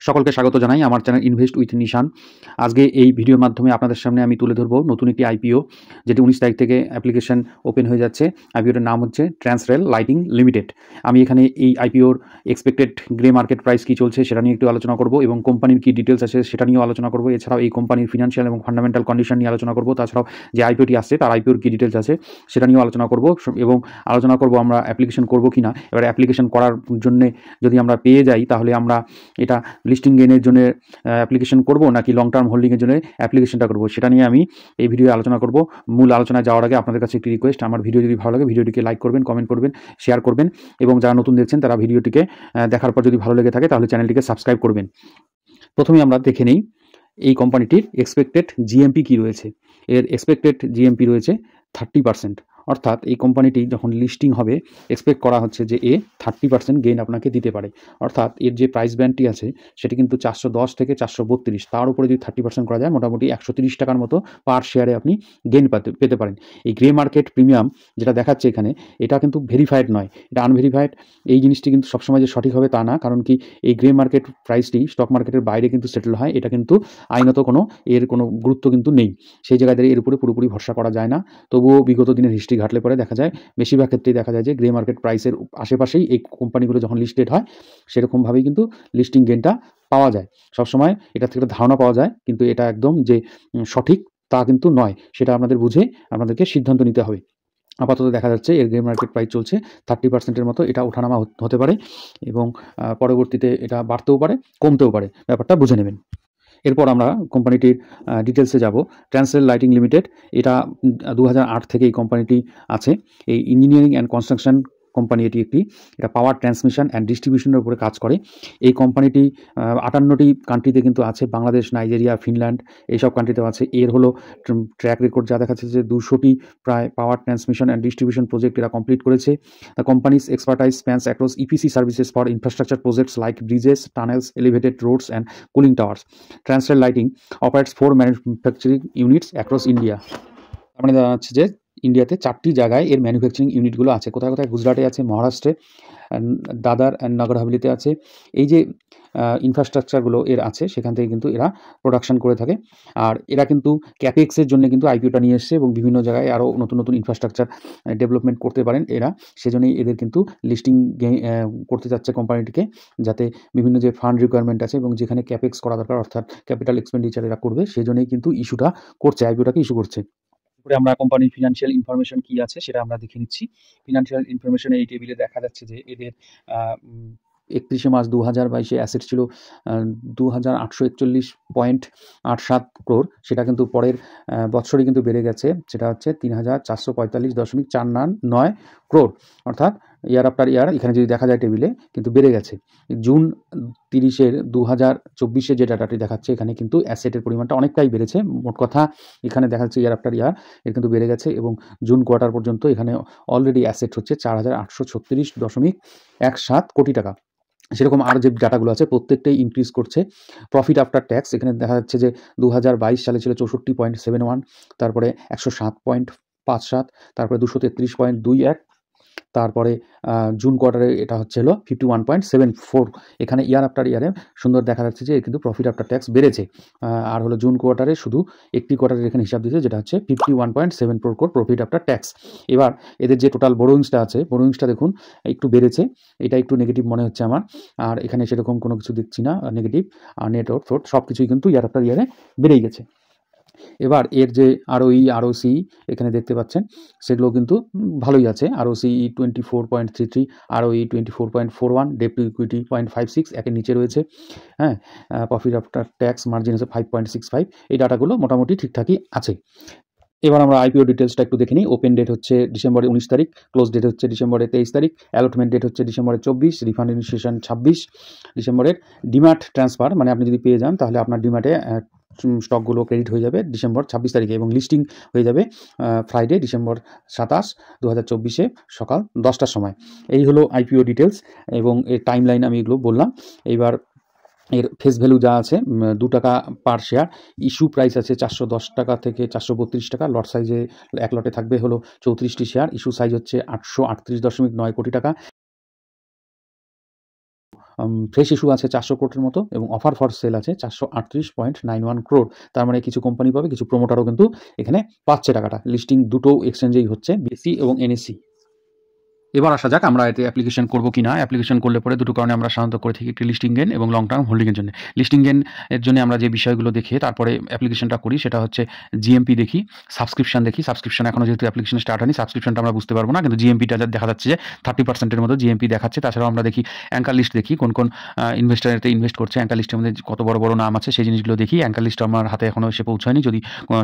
সকলকে স্বাগত জানাই আমার চ্যানেল ইনভেস্ট উইথ নিশান। আজকে এই ভিডিওর মাধ্যমে আপনাদের সামনে আমি তুলে ধরবো নতুন একটি আইপিও, যেটি 19 তারিখ থেকে অ্যাপ্লিকেশন ওপেন হয়ে যাচ্ছে। আইপিওর নাম হচ্ছে ট্রান্সরেল লাইটিং লিমিটেড। আমি এখানে এই আইপিওর এক্সপেক্টেড গ্রে মার্কেট প্রাইস কী চলছে সেটা নিয়ে একটু আলোচনা করব, এবং কোম্পানির কী ডিটেলস আছে সেটা নিয়েও আলোচনা করব। এছাড়াও এই কোম্পানির ফিনান্সিয়াল এবং ফান্ডামেন্টাল কন্ডিশন নিয়ে আলোচনা করব। তাছাড়াও যে আইপিওটি আসছে তার আইপিওর কী ডিটেলস আছে সেটা নিয়েও আলোচনা করব, এবং আলোচনা করব আমরা অ্যাপ্লিকেশন করব কি না। এবার অ্যাপ্লিকেশন করার জন্যে যদি আমরা পেয়ে যাই তাহলে আমরা এটা লিস্টিং গেইনের জন্য অ্যাপ্লিকেশন করব নাকি লং টার্ম হোল্ডিংয়ের জন্য অ্যাপ্লিকেশনটা করব, সেটা নিয়ে আমি এই ভিডিও আলোচনা করব। মূল আলোচনায় যাওয়ার আগে আপনাদের কাছে একটি রিকোয়েস্ট, আমার ভিডিও যদি ভালো লাগে ভিডিওটিকে লাইক করবেন, কমেন্ট করবেন, শেয়ার করবেন, এবং যারা নতুন দেখছেন তারা ভিডিওটিকে দেখার পর যদি ভালো লেগে থাকে তাহলে চ্যানেলটিকে সাবস্ক্রাইব করবেন। প্রথমে আমরা দেখে নেই এই কোম্পানিটির এক্সপেক্টেড জিএমপি কী রয়েছে। এর এক্সপেক্টেড জিএমপি রয়েছে 30%। অর্থাৎ এই কোম্পানিটি যখন লিস্টিং হবে এক্সপেক্ট করা হচ্ছে যে 30% গেইন আপনাকে দিতে পারে। অর্থাৎ এর যে প্রাইস ব্যান্ডটি আছে সেটি কিন্তু 410 থেকে 432, তার উপরে যদি 30% করা যায় মোটামুটি 130 টাকার মতো পার শেয়ারে আপনি গেইন পেতে পারেন। এই গ্রে মার্কেট প্রিমিয়াম যেটা দেখাচ্ছে এখানে, এটা কিন্তু ভেরিফাইড নয়, এটা আনভেরিফাইড। এই জিনিসটি কিন্তু সবসময় যে সঠিক হবে তা না, কারণ কি এই গ্রে মার্কেট প্রাইসটি স্টক মার্কেটের বাইরে কিন্তু সেটেল হয়। এটা কিন্তু আইনত এর কোনো গুরুত্ব কিন্তু নেই, সেই জায়গায় এর উপরে পুরোপুরি ভরসা করা যায় না। তবুও বিগত দিনের হিস্ট্রি ঘাটলে পরে দেখা যায়, বেশিরভাগ ক্ষেত্রেই দেখা যায় যে গ্রে মার্কেট প্রাইসের আশেপাশেই এই কোম্পানিগুলো যখন লিস্টেড হয় সেরকমভাবেই কিন্তু লিস্টিং গেইনটা পাওয়া যায়। সবসময় এটা থেকে ধারণা পাওয়া যায়, কিন্তু এটা একদম যে সঠিক তা কিন্তু নয়, সেটা আপনাদের বুঝে আপনাদেরকে সিদ্ধান্ত নিতে হবে। আপাতত দেখা যাচ্ছে এর গ্রে মার্কেট প্রাইস চলছে 30%-এর মতো, এটা ওঠানামা হতে পারে, এবং পরবর্তীতে এটা বাড়তেও পারে, কমতেও পারে, ব্যাপারটা বুঝে নেবেন। এরপর আমরা কোম্পানিটির ডিটেলসে যাব। ট্রান্সরেল লাইটিং লিমিটেড, এটা 2008 থেকে এই কোম্পানিটি আছে। এই ইঞ্জিনিয়ারিং অ্যান্ড কনস্ট্রাকশন কোম্পানি এটি একটি, এটা পাওয়ার ট্রান্সমিশন অ্যান্ড ডিস্ট্রিবিউশনের উপরে কাজ করে। এই কোম্পানিটি 58টি কান্ট্রিতে কিন্তু আছে, বাংলাদেশ, নাইজেরিয়া, ফিনল্যান্ড এইসব কান্ট্রিতেও আছে। এর হলো ট্র্যাক রেকর্ড যা দেখাচ্ছে যে 200টি প্রায় power transmission and distribution project এরা কমপ্লিট করেছে। The company's expertise spans across EPC services for infrastructure projects like bridges, tunnels, elevated roads and cooling towers. Transrail lighting operates 4 manufacturing units across India. তার মানে দেখা যাচ্ছে যে ইন্ডিয়াতে 4টি জায়গায় এর ম্যানুফ্যাকচারিং ইউনিটগুলো আছে। কোথায় কোথায়? গুজরাটে আছে, মহারাষ্ট্রে, দাদার অ্যান্ড নগর হাভেলিতে আছে। এই যে ইনফ্রাস্ট্রাকচারগুলো এর আছে সেখান থেকে কিন্তু এরা প্রোডাকশন করে থাকে। আর এরা কিন্তু ক্যাপেক্সের জন্য কিন্তু আইপিওটা নিয়ে এসছে, এবং বিভিন্ন জায়গায় আরও নতুন নতুন ইনফ্রাস্ট্রাকচার ডেভেলপমেন্ট করতে পারেন এরা। সেজন্যই এদের কিন্তু লিস্টিং করতে যাচ্ছে কোম্পানিটিকে, যাতে বিভিন্ন যে ফান্ড রিকোয়ারমেন্ট আছে এবং যেখানে ক্যাপেক্স করা দরকার অর্থাৎ ক্যাপিটাল এক্সপেন্ডিচার এরা করবে, সেজন্যই কিন্তু ইস্যুটা করছে, আইপিওটাকে ইস্যু করছে। এরপরে আমরা কোম্পানির ফিনান্সিয়াল ইনফরমেশন কী আছে সেটা আমরা দেখে নিচ্ছি। ফিনান্সিয়াল ইনফরমেশনে এই টেবিলে দেখা যাচ্ছে যে এদের 31 মার্চ 2022 অ্যাসেট ছিল 2841.87 crore। সেটা কিন্তু পরের বছরই কিন্তু বেড়ে গেছে, সেটা হচ্ছে 3445.499 crore। অর্থাৎ ইয়ার আফটার ইয়ার এখানে যদি দেখা যায় টেবিলে কিন্তু বেড়ে গেছে। জুন 30 2024 যে ডাটাটি দেখাচ্ছে এখানে কিন্তু অ্যাসেটের পরিমাণটা অনেকটাই বেড়েছে। মোট কথা এখানে দেখা যাচ্ছে ইয়ার আফটার ইয়ার এর কিন্তু বেড়ে গেছে, এবং জুন কোয়ার্টার পর্যন্ত এখানে অলরেডি অ্যাসেট হচ্ছে 4836.17 কোটি টাকা। সেরকম আর যে ডাটাগুলো আছে প্রত্যেকটাই ইনক্রিজ করছে। প্রফিট আফটার ট্যাক্স এখানে দেখা যাচ্ছে যে 2022 সালে ছিল 64.71, তারপরে 107.57, তারপরে 233.21, তারপরে জুন কোয়ার্টারে এটা হচ্ছে হলো 51.74। এখানে ইয়ার আফটার ইয়ারে সুন্দর দেখা যাচ্ছে যে কিন্তু প্রফিট আফটার ট্যাক্স বেড়েছে। আর হলো জুন কোয়ার্টারে শুধু একটি কোয়ার্টারের এখানে হিসাব দিয়েছে, যেটা হচ্ছে 51.74 crore প্রফিট আফটার ট্যাক্স। এবার এদের যে টোটাল বোরোয়িংসটা আছে, বোরোয়িংসটা দেখুন একটু বেড়েছে, এটা একটু নেগেটিভ মনে হচ্ছে আমার। আর এখানে সেরকম কোনো কিছু দেখছি না নেগেটিভ। আর নেট ওয়ার্থ সব কিছুই কিন্তু ইয়ার আফটার ইয়ারে বেড়েই গেছে। এবার এর যে আরওই আরওসি এখানে দেখতে পাচ্ছেন সেগুলো কিন্তু ভালোই আছে। ROC 24.33, ROE 24.41, debt to equity 0.56, একের নিচে রয়েছে। হ্যাঁ, প্রফিট আফটার ট্যাক্স মার্জিন হচ্ছে 5.65। এই ডাটাগুলো মোটামুটি ঠিকঠাকই আছে। এবার আমরা আইপিও ডিটেলসটা একটু দেখে নিই। ওপেন ডেট হচ্ছে ডিসেম্বরের 19 তারিখ, ক্লোজ ডেট হচ্ছে ডিসেম্বরের 23 তারিখ, অ্যালটমেন্ট ডেট হচ্ছে ডিসেম্বরের 24, রিফান্ড ইনিশিয়েশন 26 ডিসেম্বরের, ডিম্যাট ট্রান্সফার মানে আপনি যদি পেয়ে যান তাহলে আপনার ডিম্যাটে স্টকগুলো ক্রেডিট হয়ে যাবে ডিসেম্বর 26 তারিখে, এবং লিস্টিং হয়ে যাবে ফ্রাইডে ডিসেম্বর 27, 2024 সকাল 10টার সময়। এই হলো আইপিও ডিটেলস, এবং এর টাইম লাইন আমি এগুলো বললাম। এইবার এর ফেস ভ্যালু যা আছে 2 টাকা পার শেয়ার, ইস্যু প্রাইস আছে 410 টাকা থেকে 432 টাকা, লট সাইজে এক লটে থাকবে হলো 34টি শেয়ার, ইস্যু সাইজ হচ্ছে 838.9 কোটি টাকা। ফ্রেশ ইস্যু আছে 400 কোটির মতো এবং অফার ফর সেল আছে 438.91 crore। তার মানে কিছু কোম্পানি পাবে, কিছু প্রমোটারও কিন্তু এখানে পাচ্ছে টাকাটা। লিস্টিং দুটো এক্সচেঞ্জেই হচ্ছে, বিএসসি এবং এনএসসি। এবার আসা যাক আমরা এতে অ্যাপ্লিকেশন করব কি না। অ্যাপ্লিকেশন করলে পরে দুটো কারণে আমরা সাধারণত করে থাকি, একটি লিস্টিং গেইন এবং লং টার্ম হোল্ডিংয়ের জন্য। লিস্টিং গেইন এর জন্য আমরা যে বিষয়গুলো দেখে তারপরে অ্যাপ্লিকেশনটা করি সেটা হচ্ছে জিএমপি দেখি, সাবস্ক্রিপশন দেখি। সাবস্ক্রিপশন এখনো যেহেতু অ্যাপ্লিকেশন স্টার্ট হয়নি, সাবস্ক্রিপশনটা আমরা বুঝতে পারবো না, কিন্তু জিএমপিটা দেখা যাচ্ছে যে 30% মতো জিএমপি দেখাচ্ছে। তাছাড়াও আমরা দেখি অ্যাঙ্কার লিস্ট দেখি, কোন কোন ইনভেস্টার এতে ইনভেস্ট করছে, অ্যাঙ্কার লিস্টের মধ্যে কত বড় বড় নাম আছে সেই জিনিসগুলো দেখি। অ্যাঙ্কার লিস্ট আমার হাতে এখনো এসে পৌঁছায়নি, যদি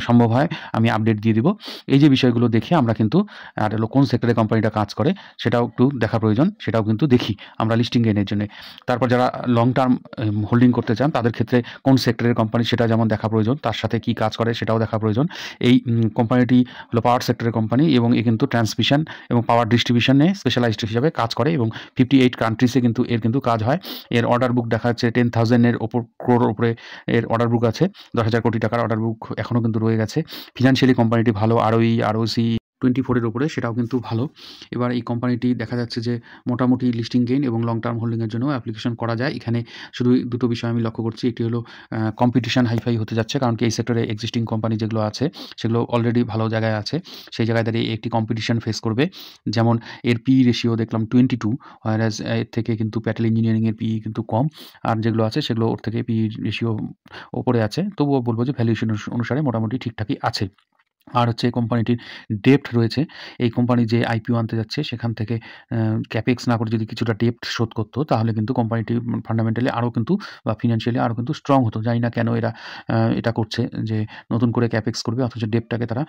সম্ভব হয় আমি আপডেট দিয়ে দিব। এই যে বিষয়গুলো দেখে আমরা কিন্তু আর হলো কোন সেক্টরে কোম্পানিটা কাজ করে সেটাও একটু দেখা প্রয়োজন, সেটাও কিন্তু দেখি আমরা লিস্টিং গেইনের জন্য। তারপর যারা লং টার্ম হোল্ডিং করতে চান তাদের ক্ষেত্রে কোন সেক্টরের কোম্পানি সেটা যেমন দেখা প্রয়োজন, তার সাথে কি কাজ করে সেটাও দেখা প্রয়োজন। এই কোম্পানিটি হলো পাওয়ার সেক্টরের কোম্পানি এবং এ কিন্তু ট্রান্সমিশন এবং পাওয়ার ডিস্ট্রিবিউশনে স্পেশালাইজড হিসাবে কাজ করে এবং 58 কান্ট্রিজে কিন্তু এর কিন্তু কাজ হয়। এর অর্ডার বুক দেখা যাচ্ছে 10,000-এর ওপর ক্রোড়ের উপরে এর অর্ডার বুক আছে। 10,000 কোটি টাকার অর্ডার বুক এখনও কিন্তু রয়ে গেছে। ফিনান্সিয়ালি কোম্পানিটি ভালো, আরওই আরওসি 24-এর উপরে, সেটাও কিন্তু ভালো। এবার এই কোম্পানিটি দেখা যাচ্ছে যে মোটামুটি লিস্টিং গেইন এবং লং টার্ম হোল্ডিংয়ের জন্য অ্যাপ্লিকেশন করা যায়। এখানে শুধু দুটো বিষয় আমি লক্ষ্য করছি, একটি হলো কম্পিটিশন হাইফাই হতে যাচ্ছে, কারণ কি এই সেক্টরে এক্সিস্টিং কোম্পানি যেগুলো আছে সেগুলো অলরেডি ভালো জায়গায় আছে। সেই জায়গায় দাঁড়িয়ে একটি কম্পিটিশন ফেস করবে। যেমন এর পি রেশিও দেখলাম 22, হোয়ারাজ এর থেকে কিন্তু প্যাটেল ইঞ্জিনিয়ারিংয়ের পি কিন্তু কম, আর যেগুলো আছে সেগুলো ওর থেকে পি রেশিও ওপরে আছে। তবুও বলবো যে ভ্যালুয়েশন অনুসারে মোটামুটি ঠিকঠাকই আছে। আর হচ্ছে এই কোম্পানিটির ডেপ্ট রয়েছে। এই কোম্পানি যে আইপিও আনতে যাচ্ছে সেখান থেকে ক্যাপেক্স না করে যদি কিছুটা ডেপ্ট শোধ করত তাহলে কিন্তু কোম্পানিটি ফান্ডামেন্টালি আরও কিন্তু বা ফিনান্সিয়ালি আরও কিন্তু স্ট্রং হতো। জানি না কেন এরা এটা করছে যে নতুন করে ক্যাপেক্স করবে অথচ ডেপ্টটাকে তারা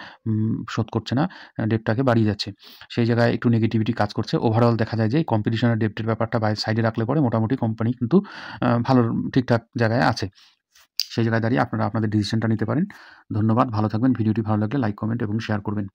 শোধ করছে না, ডেপ্টটাকে বাড়িয়ে যাচ্ছে। সেই জায়গায় একটু নেগেটিভিটি কাজ করছে। ওভারঅল দেখা যায় যে এই কম্পিটিশন আর ডেপ্টের ব্যাপারটা সাইডে রাখলে পরে মোটামুটি কোম্পানি কিন্তু ভালো ঠিকঠাক জায়গায় আছে। সেই জায়গায় দাঁড়িয়ে আপনারা আপনাদের ডিসিশনটা নিতে পারেন। ধন্যবাদ, ভালো থাকবেন। ভিডিওটি ভালো লাগলে লাইক, কমেন্ট এবং শেয়ার করবেন।